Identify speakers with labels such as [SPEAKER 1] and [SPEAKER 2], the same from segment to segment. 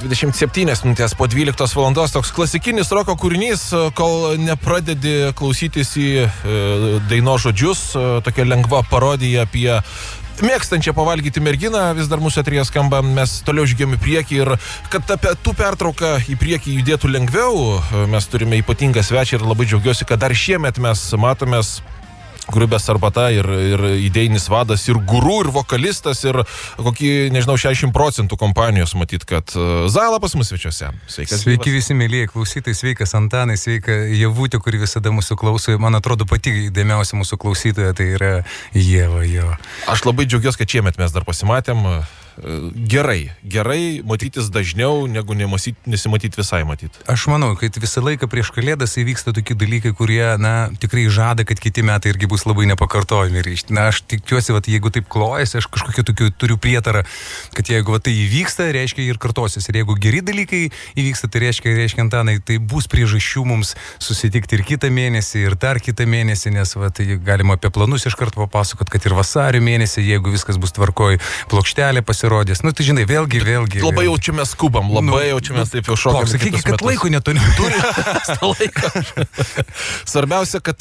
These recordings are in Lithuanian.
[SPEAKER 1] 27 minutės po 12 valandos, toks klasikinis roko kūrinys, kol nepradedi klausytis į daino žodžius, tokia lengva parodija apie mėgstančią pavalgyti merginą, vis dar mūsų eteryje skamba, mes toliau žygiam į priekį ir kad apie tų pertrauką į priekį judėtų lengviau, mes turime ypatingą svečią ir labai džiaugiuosi, kad dar šiemet mes matomės Grubės arbata ir idėjinis vadas, ir guru, ir vokalistas, ir kokį, nežinau, 60% kompanijos matyt, kad Zaila pas mus svečiuose. Sveikas.
[SPEAKER 2] Sveiki visi mėlyje klausytojai, sveikas Antanai, sveika Javutė, kuri visada mūsų klauso. Man atrodo, pati įdėmiausia mūsų klausytoja, tai yra Ieva jo.
[SPEAKER 1] Aš labai džiaugiuosi, kad šiemet mes dar pasimatėm. Gerai matytis dažniau, negu nesimatyti visai matyti.
[SPEAKER 2] Aš manau, kad visą laiką prieš Kalėdas įvyksta tokie dalykai, kurie, tikrai žada, kad kiti metai irgi bus labai nepakartojami. Aš tikiuosi, jeigu taip klojasi, aš kažkokiu tokiu turiu prietarą, kad jeigu tai įvyksta, reiškia ir kartosis. Ir jeigu geri dalykai įvyksta, tai reiškia, Antanai, tai bus priežasčių mums susitikti ir kitą mėnesį, ir dar kitą mėnesį, nes tai galima apie planus iš karto papasakot, kad ir vasario mėnesį, jeigu viskas bus tvarkoj, plokštelė pasirodys. Tai žinai, vėlgi.
[SPEAKER 1] Labai jaučiame skubam, jaučiamės taip jau šokam.
[SPEAKER 2] Sakykit, kad laiko neturi.
[SPEAKER 1] Svarbiausia, kad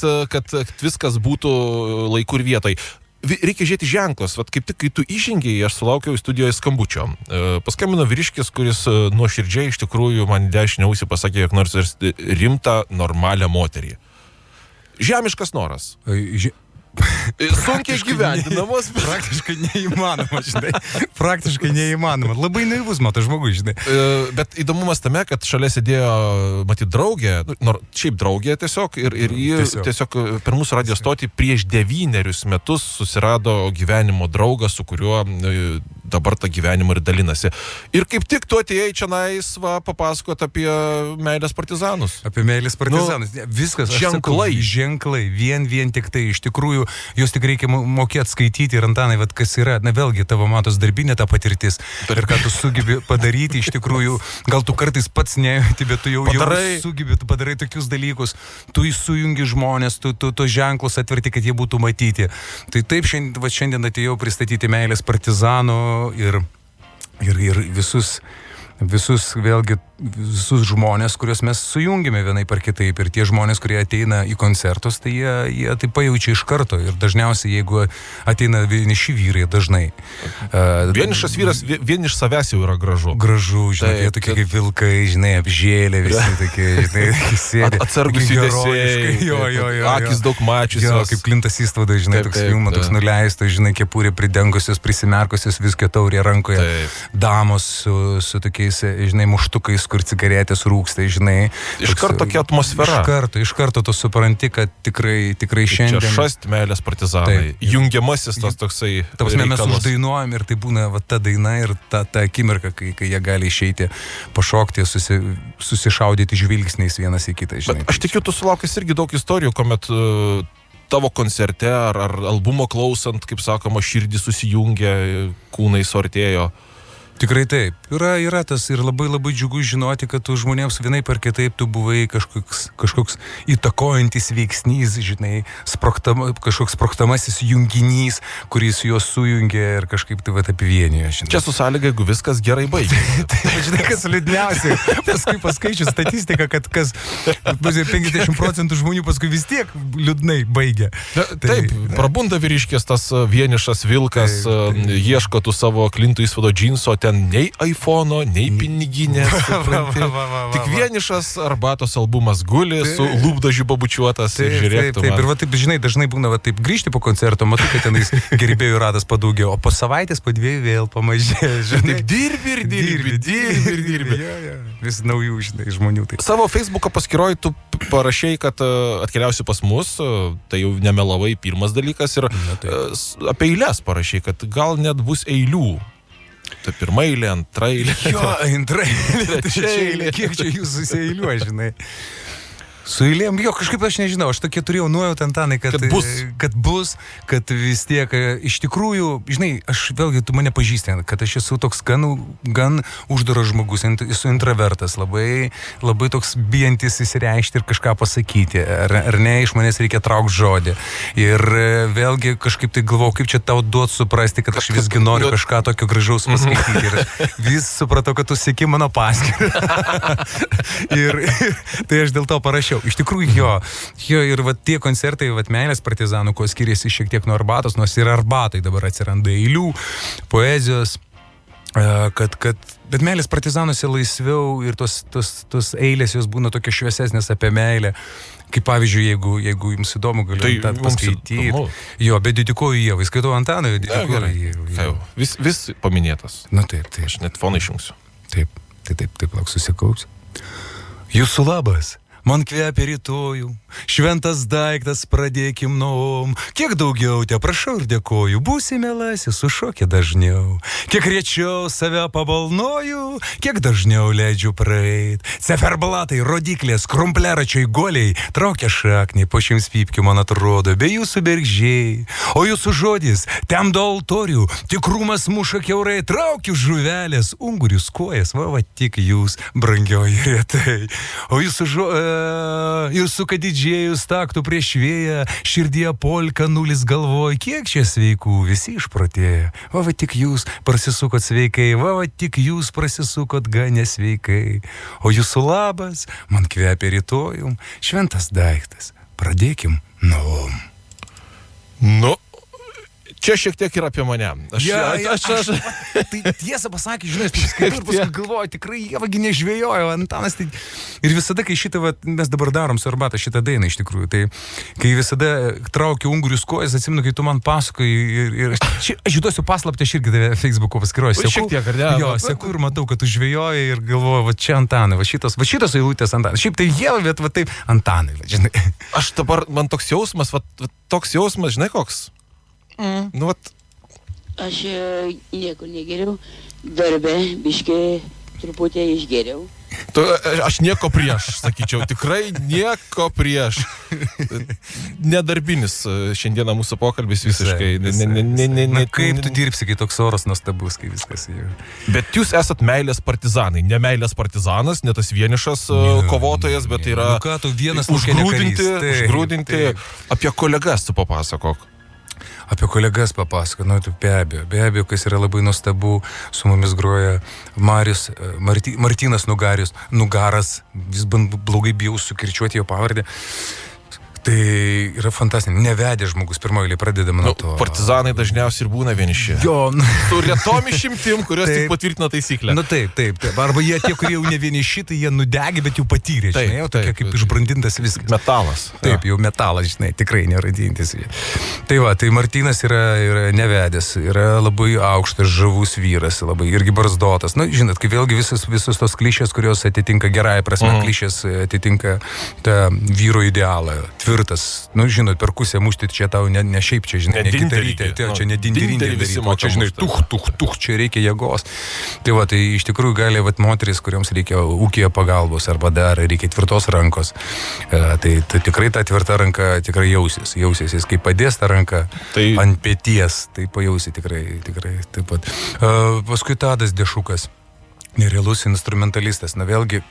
[SPEAKER 1] viskas būtų laiku ir vietai. Reikia žiūrėti ženklus. Kaip tik, kai tu įžengiai, aš sulaukiau studijoje skambučio. Paskambino vyriškis, kuris nuoširdžiai iš tikrųjų man dešinę ausį pasakė, jog nors rimtą, normalią moterį. Žemiškas noras. Sunkiai gyvendinamas.
[SPEAKER 2] Praktiškai neįmanoma, žinai. Praktiškai neįmanoma. Labai naivus, žmogus, žinai.
[SPEAKER 1] Bet įdomumas tame, kad šalia sėdėjo, matyt, draugė, šiaip draugė tiesiog, ir ji tiesiog per mūsų radijo stotį prieš 9 metus susirado gyvenimo draugą, su kuriuo dabar tą gyvenimą ir dalinasi. Ir kaip tik tu atėjai čionais papasakot apie meilės partizanus.
[SPEAKER 2] Apie meilės partizanus. Viskas, ženklai, vien tik tai iš tikrųjų, jos tik reikia mokėti skaityti ir Antanai, kas yra, vėlgi tavo matos darbinė ta patirtis. Ir ką tu sugebi padaryti iš tikrųjų, gal tu kartais pats nejauti, bet tu jau sugebi, tu padarai tokius dalykus, tu sujungi žmonės, tu ženklus atverti, kad jie būtų matyti. Tai taip šiandien atėjau pristatyti meilės partizanų ir visus žmonės, kuriuos mes sujungime vienai par kitaip. Ir tie žmonės, kurie ateina į koncertus, tai jie tai pajaučia iš karto. Ir dažniausiai, jeigu ateina vieniši vyrai, dažnai.
[SPEAKER 1] Vienišas vyras, vien iš savęs jau yra gražu.
[SPEAKER 2] Gražu, žinai, jie tokie kaip vilkai, žinai, apžėlė, visi tokie, žinai, sėdė.
[SPEAKER 1] Atsargus judesiai, akis daug mačiusios.
[SPEAKER 2] Kaip Klintas Istvadas, žinai, toks filmas, toks nuleistas, žinai, kepurė pridengusios, prisimerkusios, viskio taurė rankoje. Damos su tokiais, žinai, muštukais, kur cigaretės rūksta, žinai.
[SPEAKER 1] Iš karto tokia atmosfera.
[SPEAKER 2] Iš karto tu supranti, kad tikrai šiandien...
[SPEAKER 1] Čia šast meilės partizanai. Jungiamasis tas toksai reikalas.
[SPEAKER 2] Mes uždainuojam ir tai būna ta daina ir ta akimirka, kai jie gali išeiti, pašokti, susišaudyti žvilgsniais vienas į kitą, žinai.
[SPEAKER 1] Bet aš tikiu, tu sulaukęs irgi daug istorijų, kuomet tavo koncerte ar albumo klausant, kaip sakoma, širdį susijungė, kūnai suartėjo.
[SPEAKER 2] Tikrai taip. Yra tas ir labai džiugu žinoti, kad tu žmonėms vienai per kitaip tu buvai kažkoks įtakojantis veiksnys, žinai, kažkoks sproktamasis junginys, kuris juos sujungė ir kažkaip tai apivienijo.
[SPEAKER 1] Čia su sąlyga, jeigu viskas gerai baigė.
[SPEAKER 2] Žinai, kas liūdniausia, paskui paskaičiu statistiką, kad 50% žmonių paskui vis tiek liūdnai baigė.
[SPEAKER 1] Taip, prabunda vyriškės tas vienišas vilkas, ieško tų savo Klinto Istvudo džinso, nei iPhone'o, nei piniginės. Tik vienišas arbatos albumas guli, su lūpdažiu pabučiuotas ir žiūrėk.
[SPEAKER 2] Taip, ir taip, žinai, dažnai būna taip grįžti po koncerto, matau, kad tenais gerbėjų ratas padaugėjo, o po savaitės, po 2 vėl pamažėjo.
[SPEAKER 1] Taip, dirbi.
[SPEAKER 2] Vis naujų, žinai, žmonių. Taip.
[SPEAKER 1] Savo Facebooko paskyroj tu parašei, kad atkeliausi pas mus, tai jau nemelavai pirmas dalykas, ir apie eilės parašei, kad gal net bus eilių. Tai pirma eilė, antra eilė.
[SPEAKER 2] Jo, antra eilė, trečia eilė. Kiek čia jūs susieiliuoja, žinai? Su eilėm, jo, kažkaip aš nežinau, aš tokie turėjau nuojautą, Antanai, kad bus, kad vis tiek, iš tikrųjų, žinai, aš vėlgi, tu mane pažįsti, kad aš esu toks gan uždaras žmogus, esu intravertas, labai toks bijantis įsireikšti ir kažką pasakyti, ar ne, iš manęs reikia traukti žodį. Ir vėlgi kažkaip tai galvojau, kaip čia tau duot suprasti, kad aš visgi noriu kažką tokio gražaus pasakyti. Ir vis supratau, kad tu seki mano paskirtą. ir tai aš dėl to parašiau. Iš tikrųjų, jo ir va tie koncertai, va meilės partizanų, kuo skiriasi šiek tiek nuo arbatos, nors ir arbatai dabar atsiranda eilių, poezijos, bet meilės partizanuose laisviau ir tos eilės jos būna tokia šviesesnės apie meilę. Kaip pavyzdžiui, jeigu jums įdomu, galiu tą paskaityti. Jo, bet dedikuoju Ievai, skaitau Antanui, dedikuoju Ievai.
[SPEAKER 1] Vis paminėtas.
[SPEAKER 2] Nu taip.
[SPEAKER 1] Aš net foną išjungsiu.
[SPEAKER 2] Taip, lauk susikaups. Jūsų labas. Man kvepia rytojų, šventas daiktas, pradėkim nuom. Kiek daugiau te prašau ir dėkoju, būsi mielasis, sušokė dažniau. Kiek rečiau save pabalnoju, kiek dažniau leidžiu praeit. Ceferblatai, rodiklės, krumpleračiai, goliai, traukia šaknį, po 100 pypkių man atrodo, be jūsų bergžiai. O jūsų žodis, temdo altorių, tikrumas muša kiaurai, traukiu žuvelės, ungurius kojas, va tik jūs, brangioji retai. O jūsų kadidžiejus taktų prieš vėją, širdie polka nulis galvoj, kiek čia sveikų, visi išprotėję. Va tik jūs prasisukot sveikai, va tik jūs prasisukot gan nesveikai. O jūsų labas, man kvepia rytojum, šventas daiktas, pradėkim nuom.
[SPEAKER 1] Nu, čia šiek tiek ir apie mane.
[SPEAKER 2] Tai tiesą pasakė, žinai, ir paskui galvoju, tikrai Ievagi nežvėjojo, Antanas. Tai, ir visada, kai šitą, mes dabar darom su arbata šitą dainą iš tikrųjų, tai kai visada traukiu ungurius kojas, atsimenu, kai tu man pasakoji ir aš duosiu paslaptį, aš irgi tave Facebook'o paskyroju.
[SPEAKER 1] Šiek tiek, ar ne?
[SPEAKER 2] Jo, seku ir matau, kad tu žvėjoji ir galvoju, va čia Antanai, va šitos eilutės Antanai. Šiaip tai Ieva, bet va taip Antanai, žinai.
[SPEAKER 1] Aš dabar, man toks jausmas, žinai koks? Nu, vat.
[SPEAKER 3] Aš nieko negeriau, darbe biškį truputį išgeriau.
[SPEAKER 1] Aš nieko prieš, sakyčiau, tikrai nieko prieš. Nedarbinis šiandieną mūsų pokalbis visiškai.
[SPEAKER 2] Kaip tu dirbsi, kai toks oras nuostabus, kai viskas jau.
[SPEAKER 1] Bet jūs esat meilės partizanai, ne meilės partizanas, ne tas vienišas kovotojas, bet tai yra užgrūdinti. Apie kolegas tu papasakok.
[SPEAKER 2] Apie kolegas papasako, nu, be abejo, kas yra labai nuostabu, su mumis groja Martynas Nugaras, vis blogai bijau sukirčiuoti jo pavardę. Tai yra fantastinė, nevedė žmogus, pirmoji pradedama nuo to.
[SPEAKER 1] Partizanai dažniausiai ir būna vieniši.
[SPEAKER 2] Jo.
[SPEAKER 1] Su retom išimtim, kurios tik patvirtina taisyklę.
[SPEAKER 2] Nu taip. Arba jie tie, kurie jau ne vieniši, tai jie nudegė, bet jau patyrė, žinai, jau tokia kaip išbrandintas viskas.
[SPEAKER 1] Metalas.
[SPEAKER 2] Taip, jau metalas, žinai, tikrai neradintis. Tai va, tai Martynas yra nevedęs, yra labai aukštas, žavus vyras, labai irgi barzdotas. Nu, žinot, kai vėlgi visos tos klišės, kurios atitinka gerąją prasme, klišės atitinka tą vyro idealą. Tvirtas, nu, žinot, perkusija mušti čia tau ne šiaip čia, žinai, ne gitarytė, čia ne dindirinė daryti, o čia, žinai, tuch, čia reikia jėgos. Tai va, tai iš tikrųjų gali, va, moteris, kuriuoms reikia ūkija pagalbos, arba dar reikia tvirtos rankos. Tai tikrai ta tvirta ranka tikrai jausis, jis kaip padės tą ranką ant peties, tai pajausi tikrai, taip pat. Paskui Tadas Dešukas, nerealus instrumentalistas, na vėlgi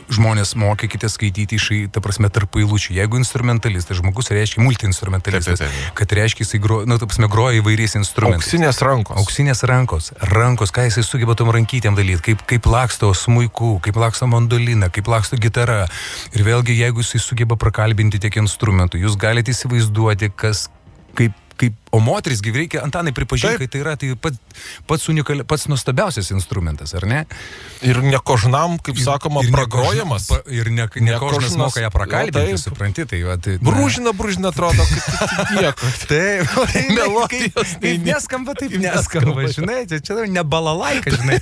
[SPEAKER 2] žmonės mokykite skaityti ta prasme tarp eilučių. Jeigu instrumentalistas, žmogus reiškia multiinstrumentalistas, kad reiškia jisai groja įvairiais instrumentais. Auksinės rankos, ką jisai sugeba tom rankytėm dalyti, kaip laksto smuiku, kaip laksto mandolina, kaip laksto gitara. Ir vėlgi, jeigu jisai sugeba prakalbinti tiek instrumentų, jūs galite įsivaizduoti, o moteris reikia, Antanai, pripažinti, kad tai yra pats nuostabiausias instrumentas, ar ne?
[SPEAKER 1] Ir nekožnam, kaip sakoma, pragrojamas.
[SPEAKER 2] Ir nekožnas moka ją prakalbinti, supranti, tai va.
[SPEAKER 1] Brūžina, atrodo, kad nieko.
[SPEAKER 2] Taip, melodijos. Kaip neskamba, taip neskamba, žinai, čia ne balalaika, žinai,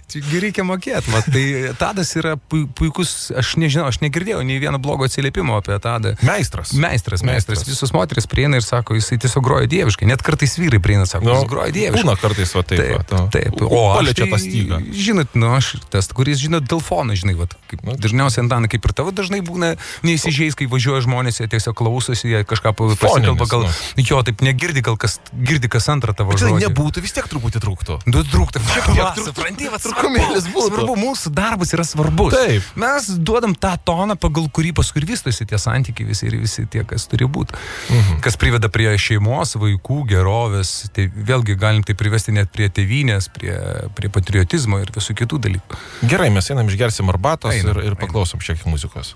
[SPEAKER 2] čia reikia mokėti. Tai Tadas yra puikus, aš nežinau, aš negirdėjau nei vieno blogo atsiliepimo apie Tadą.
[SPEAKER 1] Meistras.
[SPEAKER 2] Visos moteris prieina ir sako, jisai tiesiog groja dieviškai. fantastiškai. Net kartais vyrai prieina, sako, jūs groja dieviškai.
[SPEAKER 1] Būna kartais va taip.
[SPEAKER 2] Taip.
[SPEAKER 1] O paliečia tą stygą.
[SPEAKER 2] Žinot, aš tas, kuris, žinot, dėl fono, žinai, vat, kaip, dažniausiai Antanai, kaip ir tavo dažnai būna, neįsižeis, kai važiuoja žmonės, jie tiesiog klausosi, jie kažką pasikalba, gal, jo, taip negirdi, gal girdi kas antrą tavo žodį.
[SPEAKER 1] Nebūtų, vis tiek truputį trūktų.
[SPEAKER 2] Trūktų. Supranti, svarbu, mūsų darbas yra svarbus.
[SPEAKER 1] Taip.
[SPEAKER 2] Mes duodam tą toną, pagal kurį paskui vystosi tie santykiai visi tie, kas turi būti. Kas priveda prie šeimos, vaikų, gerovės. Tai vėlgi galim tai privesti net prie tėvynės, prie patriotizmo ir visų kitų dalykų.
[SPEAKER 1] Gerai, mes einam išgersim arbatos ir paklausom šiek tiek muzikos.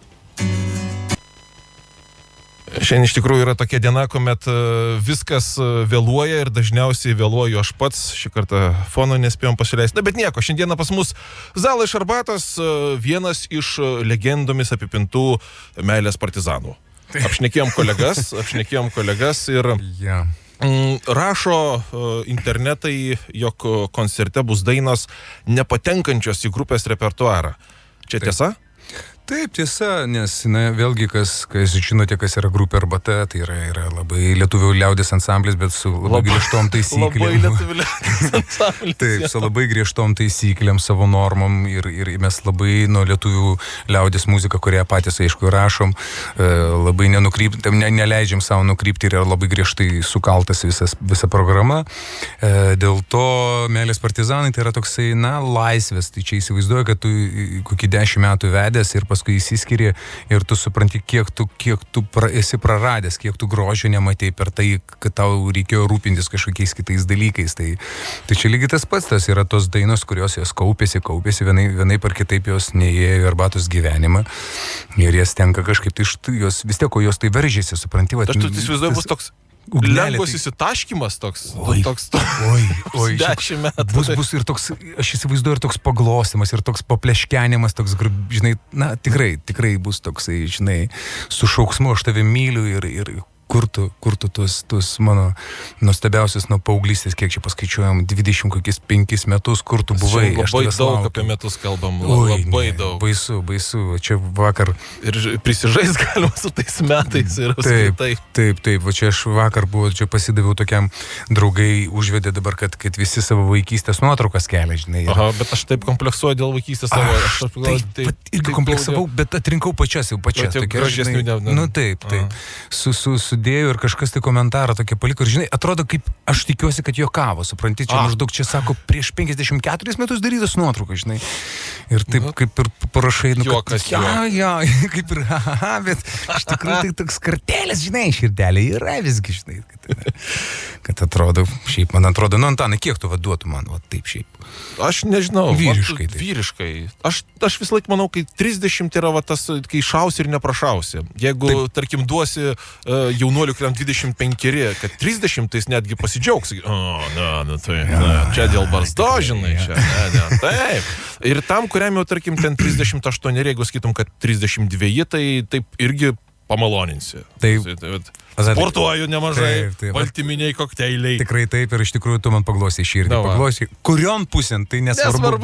[SPEAKER 1] Šiandien iš tikrųjų yra tokia diena, kuomet viskas vėluoja ir dažniausiai vėluoju aš pats. Šį kartą fono nespėjom pasileisti. Bet nieko, šiandieną pas mus Zala iš arbatos, vienas iš legendomis apipintų meilės partizanų. Apšnekėjom kolegas ir rašo internetai, jog koncerte bus dainos nepatenkančios į grupės repertuarą. Čia tiesa?
[SPEAKER 2] Taip, tiesa, nes, vėlgi, kas žinote, kas yra grupė Arbata, tai yra labai lietuvių liaudės ansamblis, bet su labai griežtom taisyklėm.
[SPEAKER 1] Labai lietuvių liaudės ansamblis.
[SPEAKER 2] Taip, su labai griežtom taisyklėm, savo normom ir mes labai nuo lietuvių liaudės muziką, kurią patys, aišku, rašom, labai neleidžiam savo nukrypti ir yra labai griežtai sukaltas visa programa. Dėl to meilės partizanai tai yra toksai, laisvės. Tai čia įsivaizduoju, kad tu kokį 10 metų vedęs ir paskui įsiskiri ir tu supranti, kiek tu esi praradęs, kiek tu grožio nematei per tai, kad tau reikėjo rūpintis kažkokiais kitais dalykais. Tai čia lygiai tas pats, tas yra tos dainos, kurios jos kaupėsi, vienai par kitaip jos neįėjo į arbatos gyvenimą ir jas tenka kažkaip, tai jos vis tiek, jos tai veržėsi, supranti.
[SPEAKER 1] Aš tu įsivaizduoju, bus toks lengvos įsitaškymas toks. Oi, 10 metų.
[SPEAKER 2] Bus ir toks, aš įsivaizduoju, ir toks paglostimas, ir toks papleškenimas, toks, žinai, tikrai bus toksai, žinai, su šauksmu aš tave myliu ir kur tu tuos mano nuostabiausias nuo paauglystės, kiek čia paskaičiuojam, 25 metus, kur tu buvai.
[SPEAKER 1] Labai daug apie metus kalbam, labai daug.
[SPEAKER 2] Baisu, čia vakar.
[SPEAKER 1] Ir prisižais galima su tais metais ir apskritai.
[SPEAKER 2] Taip, va čia aš vakar čia pasidaviau tokiam, draugai užvedė dabar, kad visi savo vaikystės nuotraukas kelia, žinai.
[SPEAKER 1] Aha, bet aš taip kompleksuoju dėl vaikystės savo.
[SPEAKER 2] Aš irgi kompleksavau, bet atrinkau pačias. Taip. Sudėjau ir kažkas tai komentarą tokia paliko ir, žinai, atrodo, kaip aš tikiuosi, kad juokavo, supranti, čia maždaug čia sako prieš 54 metus darytas nuotrauka, žinai. Ir taip kaip ir parašai,
[SPEAKER 1] juokas,
[SPEAKER 2] kaip ir, bet iš tikrųjų tai toks kartelis, žinai, širdelė yra visgi, žinai, kad atrodo, šiaip man atrodo, Antanai, kiek tu vaduotų man, taip šiaip?
[SPEAKER 1] Aš nežinau.
[SPEAKER 2] Vyriškai.
[SPEAKER 1] Vyriškai. Aš vis laik manau, kai 30 yra tas, kai šausi ir neprašausi. Jeigu, tarkim, duosi jaunuolių, kuriam 25, kad 30, tai netgi pasidžiaugs. Čia dėl barzdo, žinai, taip. Ir tam, kuriam jau, tarkim, ten 38, jeigu sakytum, kad 32, tai taip irgi pamaloninsi.
[SPEAKER 2] Taip.
[SPEAKER 1] Sportuoju nemažai, baltyminiai kokteiliai.
[SPEAKER 2] Tikrai taip, ir iš tikrųjų tu man paglosai širdį. Paglosai, kurion pusėn, tai nesvarbu,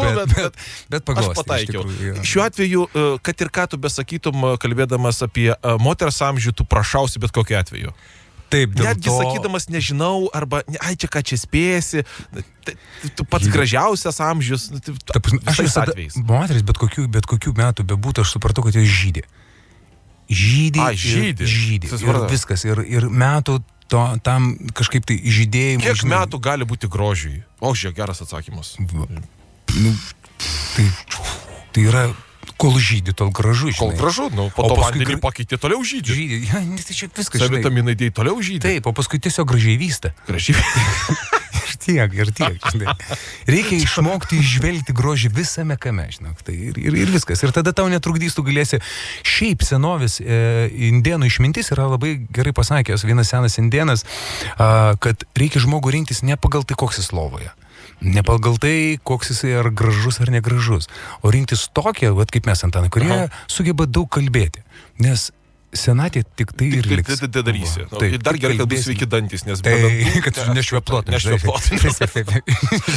[SPEAKER 2] bet paglosai.
[SPEAKER 1] Aš pataikiau. Šiuo atveju, kad ir ką tu besakytum, kalbėdamas apie moters amžių, tu prašausi bet kokiu atveju.
[SPEAKER 2] Taip,
[SPEAKER 1] netgi sakydamas nežinau, arba čia ką čia spėsi, tu pats gražiausias amžius.
[SPEAKER 2] Aš visada, moteris bet kokių metų bebūtų, aš supratau, kad jos žydė. Žydė. Ir viskas. Ir metų tam kažkaip tai žydėjimui.
[SPEAKER 1] Kiek metų gali būti grožiui? Žiūrėk, geras atsakymas.
[SPEAKER 2] Tai yra, kol žydė, tol gražu.
[SPEAKER 1] Kol gražu, po to vandenį pakeitė, toliau žydė.
[SPEAKER 2] Tai čia viskas.
[SPEAKER 1] Vitaminai dėjai, toliau žydė.
[SPEAKER 2] Taip, o paskui tiesiog gražiai vysta. Ir tiek. Reikia išmokti išvelgti grožį visame kame, žinok. Tai ir viskas. Ir tada tau netrukdys, tu galėsi. Šiaip senovės indėnų išmintis yra labai gerai pasakęs, vienas senas indėnas, kad reikia žmogų rinktis ne pagal tai, koks jis lovoje. Ne pagal tai, koks jis ar gražus ar negražus. O rinktis tokie, kaip mes, Antanai, kurie sugeba daug kalbėti. Nes senatė tik tai ir liks.
[SPEAKER 1] Tai darysi. Ir dar gerai, kad bus sveiki dantis, nes
[SPEAKER 2] kad nešveplotum.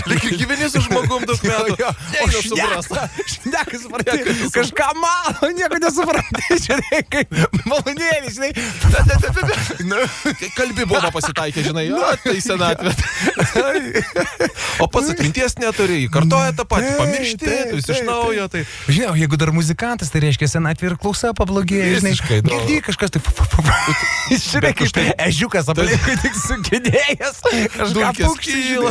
[SPEAKER 1] Lygiai gyveni su žmogum daug metų.
[SPEAKER 2] O šneka, supranti, kažką mano, nieko nesupranti, žinai, kaip malonėlis, žinai.
[SPEAKER 1] Kalbi buvo pasitaikė, žinai, tai senatvė. O pats atminties neturi, kartoja tą patį, pamiršti, vis iš naujo. Tai...
[SPEAKER 2] Žinau, jeigu dar muzikantas, tai reiškia senatvė ir klausa pablogėja, žinai. Girdi kažkas tai... Žiūrėk, kaip ežiukas aplinkui tik sukėdėjęs, kažką pukštyla.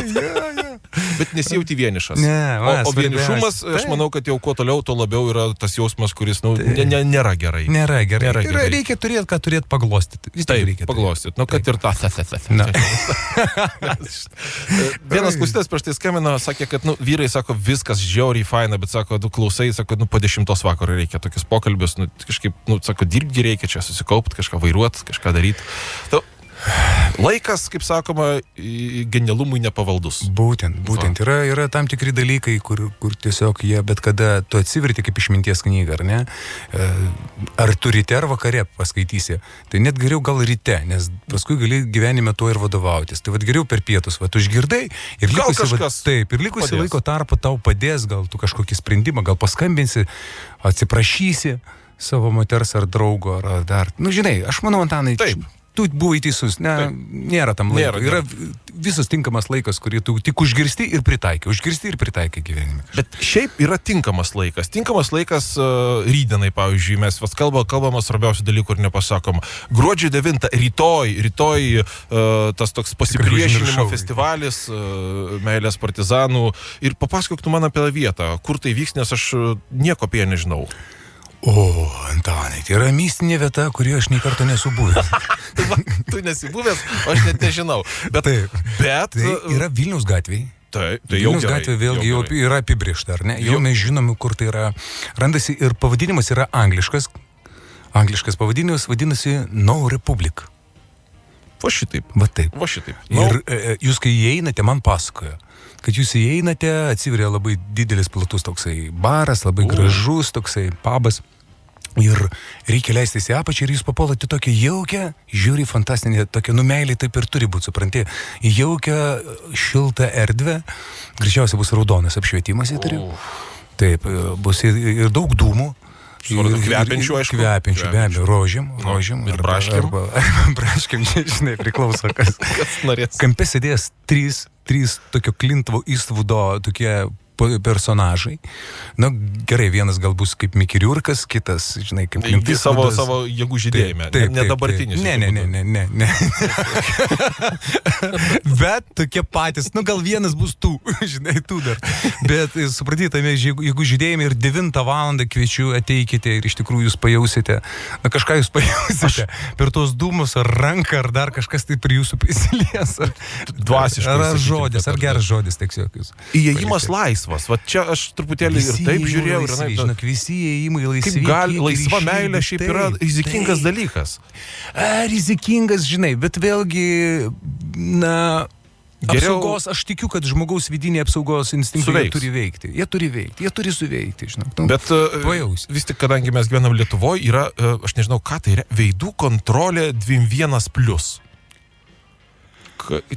[SPEAKER 1] Bet nesijauti vienišas.
[SPEAKER 2] Ne,
[SPEAKER 1] o vienišumas, aš manau, kad jau kuo toliau, tuo labiau yra tas jausmas, kuris nėra gerai.
[SPEAKER 2] Nėra gerai. Reikia turėti, ką turėti paglostyti.
[SPEAKER 1] Taip, paglostyti. Nu, kad ir tą. Vienas klausytas prieš tai skambino, sakė, kad vyrai sako, viskas žiauriai faina, bet sako, klausai, sako, po 10 vakaro reikia tokius pokalbius, kažkaip, sako, dirbti reikia čia, susikaupti, kažką vairuoti, kažką daryti. Laikas, kaip sakoma, genialumui nepavaldus.
[SPEAKER 2] Būtent. Yra tam tikri dalykai, kur tiesiog jie, bet kada tu atsiverti kaip išminties knygą, ar ne? Ar tu ryte ar vakare paskaitysi, tai net geriau gal ryte, nes paskui gali gyvenime tuo ir vadovautis. Tai vad geriau per pietus, tu išgirdai ir likusi laiko tarpu tau padės, gal tu kažkokį sprendimą, gal paskambinsi, atsiprašysi savo moters ar draugo, ar dar. Žinai, aš manau, Antanai, tu buvai teisus, nėra tam laiko. Yra visas tinkamas laikas, kurį tu tik užgirsti ir pritaikai gyvenime.
[SPEAKER 1] Bet šiaip yra tinkamas laikas. Tinkamas laikas rydienai, pavyzdžiui, mes kalbame svarbiausių dalykų ir nepasakom. Gruodžio 9, rytoj tas toks pasipriešinimo festivalis, meilės partizanų. Ir papasakok tu man apie vietą, kur tai vyks, nes aš nieko apie ją nežinau.
[SPEAKER 2] O, Antanai, tai yra mistinė vieta, kurioje aš nei karto nesu buvęs.
[SPEAKER 1] Tu nesi buvęs, aš net nežinau. Bet
[SPEAKER 2] tai yra Vilniaus gatvėje. Vilniaus gatvė vėlgi jau yra apibrėžta, ar ne? Jau mes žinome, kur tai yra. Randasi ir pavadinimas yra angliškas. Angliškas pavadinimas vadinasi No Republic.
[SPEAKER 1] Va šitaip.
[SPEAKER 2] Ir jūs, kai įeinate, man pasakojo, kad jūs įeinate, atsiveria labai didelis platus toksai baras, labai gražus toksai pabas. Ir reikia leistis į apačią ir jūs papolate tokią jaukę, žiūri fantastinę, tokią meilį taip ir turi būti, supranti, jaukę, šiltą erdvę, greičiausiai bus raudonas apšvietimas įtariu. Taip, bus ir daug dūmų.
[SPEAKER 1] Kvepiančių, aišku.
[SPEAKER 2] Kvepiančių, be abejo, rožėm.
[SPEAKER 1] Ir braškėm.
[SPEAKER 2] Braškėm, žinai, priklauso kas.
[SPEAKER 1] Kas norės.
[SPEAKER 2] Kampe sėdės trys tokio Klinto Istvudo tokie personažai. Gerai, vienas gal bus kaip Mickey Rourke'as, kitas, žinai, kaip Clint Eastwoodas.
[SPEAKER 1] Savo jėgų žydėjime, ne dabartinis.
[SPEAKER 2] Ne. Bet tokie patys, gal vienas bus tu, žinai, tu dar. Bet supratydame, jeigu žydėjime ir 9 valandą kviečiu, ateikite ir iš tikrųjų jūs pajausite, kažką jūs pajausite per tos dūmus, ar ranką, ar dar kažkas tai prie jūsų prisilies.
[SPEAKER 1] Dvasiškai.
[SPEAKER 2] Ar žodis, ar geras žodis, teks jokius.
[SPEAKER 1] Įėjimas laisvas. Va čia aš truputėlį ir taip žiūrėjau.
[SPEAKER 2] Žinok, visi įėjimai laisvi.
[SPEAKER 1] Kaip laisva meilė šiaip yra rizikingas dalykas.
[SPEAKER 2] Rizikingas, žinai, bet vėlgi, apsaugos, aš tikiu, kad žmogaus vidiniai apsaugos instinktai turi veikti. Jie turi suveikti, žinok.
[SPEAKER 1] Bet vis tik, kadangi mes gyvenam Lietuvoje, yra, aš nežinau, ką tai yra, veidų kontrolė 21+.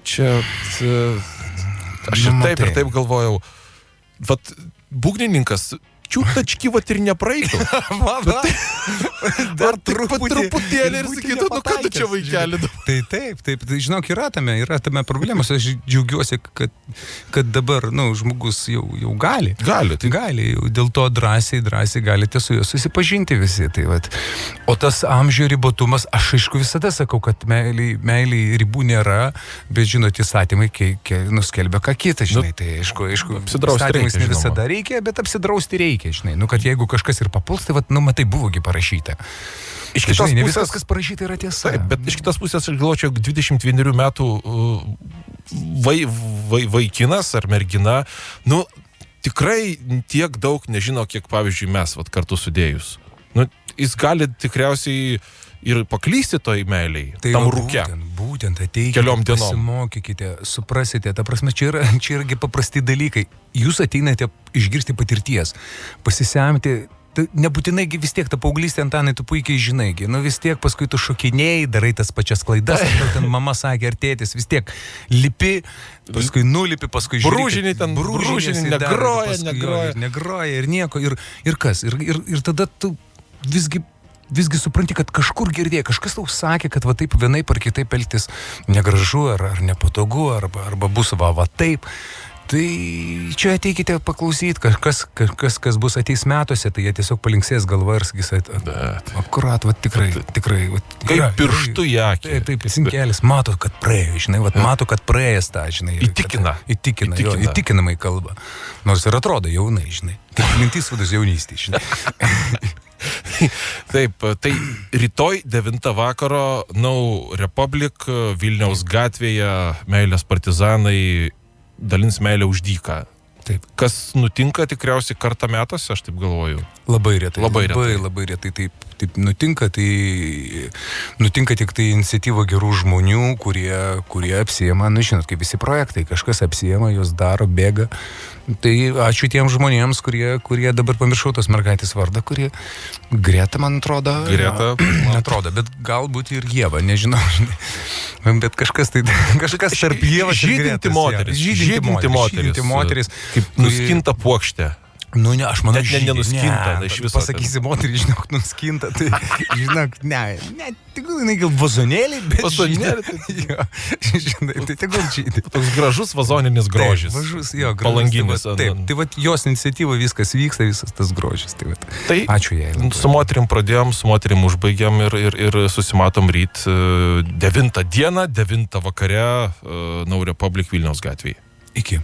[SPEAKER 1] Čia, aš ir taip galvojau. Vat būgnininkas čiūtački vat ir nepraeitų. Dar truputėlį ir sakytų, ką tu čia vaikelį.
[SPEAKER 2] Taip, žinok, yra tame problemos. Aš džiaugiuosi, kad dabar, žmogus jau gali. Gali, dėl to drąsiai galite su juo susipažinti visi. Tai, o tas amžių ribotumas, aš aišku visada sakau, kad meiliai ribų nėra, bet žinot, įstatymai nuskelbia ką kitą, žinai. Tai aišku, įstatymais ne visada reikia, bet apsidrausti reikia. Žinai, kad jeigu kažkas ir papuls, tai matai, buvogi parašyta.
[SPEAKER 1] Iš kitos pusės,
[SPEAKER 2] viskas, kas parašyta, yra tiesa.
[SPEAKER 1] Taip, bet iš kitos pusės aš galvočiau, 21 metų vaikinas ar mergina, tikrai tiek daug nežino, kiek, pavyzdžiui, mes kartu sudėjus. Jis gali tikriausiai ir paklysti toj meiliai, tam rūke.
[SPEAKER 2] Būtent, ateikite, pasimokykite, suprasite. Ta prasme, čia irgi paprasti dalykai. Jūs ateinate išgirsti patirties, pasisemti nebūtinai vis tiek ta paauglystė, Antanai, tu puikiai žinai, nu vis tiek paskui tu šokinėjai, darai tas pačias klaidas, ten mama sakė, ar tėtis, vis tiek lipi, paskui nulipi, paskui žiūri.
[SPEAKER 1] Brūžiniai
[SPEAKER 2] negroja ir nieko, ir kas, ir tada tu visgi supranti, kad kažkur girdėjai, kažkas tau sakė, kad va taip vienaip ar kitaip elgtis negražu, ar nepatogu, arba bus va taip. Tai čia ateikite paklausyti, kas bus ateis metuose, tai jie tiesiog palinksės galva ir sakys, akurat, va tikrai.
[SPEAKER 1] Kaip pirštų į akį.
[SPEAKER 2] Taip, sinkelis, mato, kad praėjo, žinai, mato, kad praėjęs tą, žinai. Įtikinamai kalba. Nors ir atrodo jaunai, žinai. Kaip mintis vadas jaunystė, žinai.
[SPEAKER 1] Taip, tai rytoj 9 vakaro No Republic Vilniaus gatvėje Meilės partizanai dalins meilę už dyką.
[SPEAKER 2] Taip.
[SPEAKER 1] Kas nutinka tikriausiai kartą metuose, aš taip galvoju.
[SPEAKER 2] Labai retai taip nutinka, tai nutinka tik tai iniciatyva gerų žmonių, kurie apsijema, žinot, kaip visi projektai, kažkas apsijema, jos daro, bėga. Tai ačiū tiems žmonėms, kurie dabar pamiršau tos mergaitės vardą, kurie Greta, man atrodo, bet galbūt ir Ieva, nežinau, bet kažkas tarp Ievos ir Gretos.
[SPEAKER 1] Žydinti moteris. Kaip nuskinta puokštė.
[SPEAKER 2] Nu, ne, aš manau,
[SPEAKER 1] nenuskinta.
[SPEAKER 2] Pasakysi moterį, žinok, nuskinta, tai, žinok, tegul jinai gal vazonėlį, bet žinai, tai tegul žydė.
[SPEAKER 1] Toks gražus vazoninis grožis. Palanginis.
[SPEAKER 2] Taip, tai vat jos iniciatyva viskas vyksta, visas tas grožis. Tai ačiū jai.
[SPEAKER 1] Su moterim pradėjom, su moterim užbaigiam ir susimatom ryt 9 dieną, 9 vakare No Republic Vilniaus gatvėje.
[SPEAKER 2] Iki.